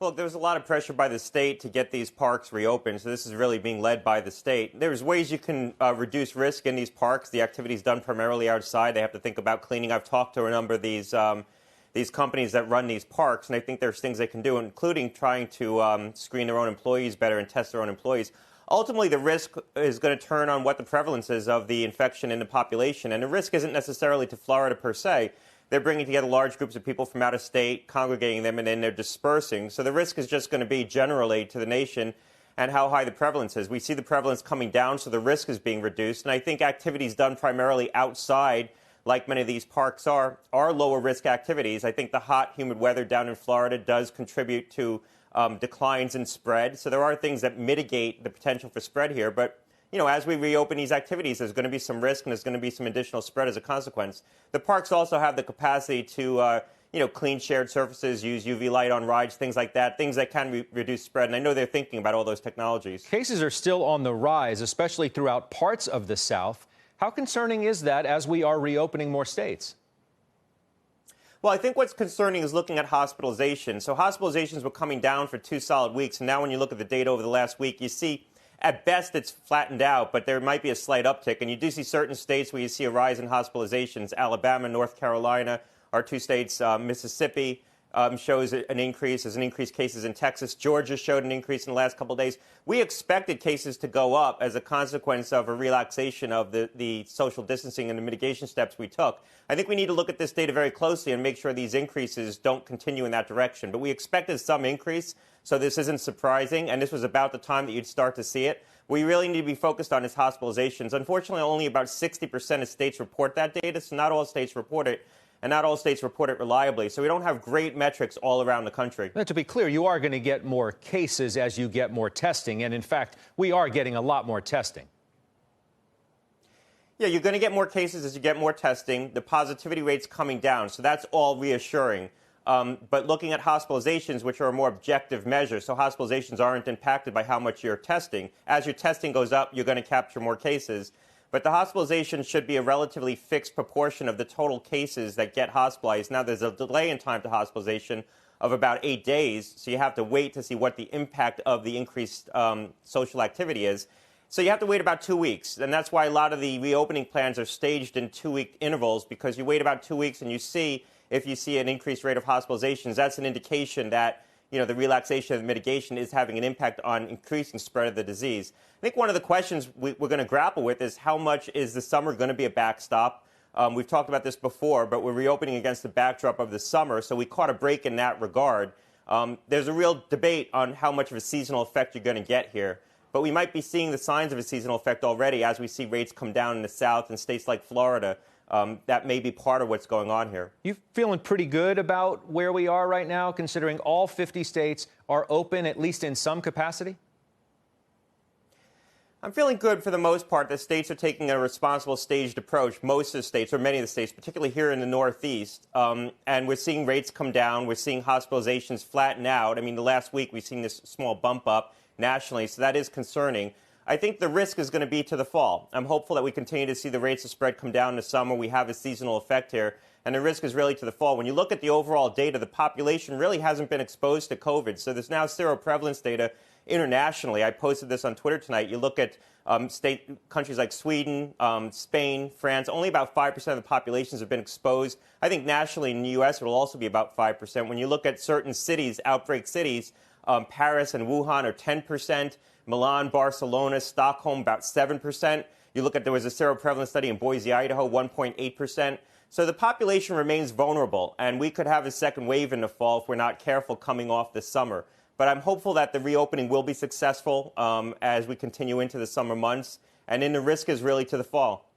Look, there was a lot of pressure by the state to get these parks reopened, so this is really being led by the state. There's ways you can reduce risk in these parks. The activity is done primarily outside. They have to think about cleaning. I've talked to a number of these companies that run these parks, and I think there's things they can do, including trying to screen their own employees better and test their own employees. Ultimately, the risk is going to turn on what the prevalence is of the infection in the population, and the risk isn't necessarily to Florida per se. They're bringing together large groups of people from out of state, congregating them, and then they're dispersing. So the risk is just going to be generally to the nation and how high the prevalence is. We see the prevalence coming down, so the risk is being reduced. And I think activities done primarily outside, like many of these parks are lower risk activities. I think the hot, humid weather down in Florida does contribute to declines in spread. So there are things that mitigate the potential for spread here. But as we reopen these activities, there's going to be some risk and there's going to be some additional spread as a consequence. The parks also have the capacity to, clean shared surfaces, use UV light on rides, things like that, things that can reduce spread. And I know they're thinking about all those technologies. Cases are still on the rise, especially throughout parts of the South. How concerning is that as we are reopening more states? Well, I think what's concerning is looking at hospitalizations. So hospitalizations were coming down for 2 solid weeks. And now when you look at the data over the last week, you see at best it's flattened out, but there might be a slight uptick. And you do see certain states where you see a rise in hospitalizations. Alabama, North Carolina are 2 states. Mississippi shows an increase. There's an increased cases in Texas. Georgia showed an increase in the last couple of days. We expected cases to go up as a consequence of a relaxation of the social distancing and the mitigation steps we took. I think we need to look at this data very closely and make sure these increases don't continue in that direction. But we expected some increase, so this isn't surprising, and this was about the time that you'd start to see it. What we really need to be focused on is hospitalizations. Unfortunately, only about 60% of states report that data, so not all states report it. And not all states report it reliably. So we don't have great metrics all around the country. Now, to be clear, you are going to get more cases as you get more testing. And in fact, we are getting a lot more testing. Yeah, you're going to get more cases as you get more testing. The positivity rate's coming down. So that's all reassuring. But looking at hospitalizations, which are a more objective measure, so hospitalizations aren't impacted by how much you're testing. As your testing goes up, you're going to capture more cases. But the hospitalization should be a relatively fixed proportion of the total cases that get hospitalized. Now, there's a delay in time to hospitalization of about 8 days, so you have to wait to see what the impact of the increased social activity is. So you have to wait about 2 weeks, and that's why a lot of the reopening plans are staged in 2-week intervals, because you wait about 2 weeks and you see if you see an increased rate of hospitalizations. That's an indication that the relaxation of the mitigation is having an impact on increasing spread of the disease. I think one of the questions we're going to grapple with is how much is the summer going to be a backstop? We've talked about this before, but we're reopening against the backdrop of the summer, so we caught a break in that regard. There's a real debate on how much of a seasonal effect you're going to get here, but we might be seeing the signs of a seasonal effect already as we see rates come down in the South and states like Florida. That may be part of what's going on here. You feeling pretty good about where we are right now, considering all 50 states are open, at least in some capacity? I'm feeling good for the most part. The states are taking a responsible, staged approach. Most of the states, or many of the states, particularly here in the Northeast. And we're seeing rates come down. We're seeing hospitalizations flatten out. I mean, the last week we've seen this small bump up nationally, so that is concerning. I think the risk is going to be to the fall. I'm hopeful that we continue to see the rates of spread come down in the summer. We have a seasonal effect here, and the risk is really to the fall. When you look at the overall data, the population really hasn't been exposed to COVID. So there's now seroprevalence data internationally. I posted this on Twitter tonight. You look at countries like Sweden, Spain, France, only about 5% of the populations have been exposed. I think nationally in the U.S. it will also be about 5%. When you look at certain cities, outbreak cities, Paris and Wuhan are 10%. Milan, Barcelona, Stockholm, about 7%. You look at, there was a seroprevalence study in Boise, Idaho, 1.8%. So the population remains vulnerable, and we could have a second wave in the fall if we're not careful coming off this summer. But I'm hopeful that the reopening will be successful as we continue into the summer months, and then the risk is really to the fall.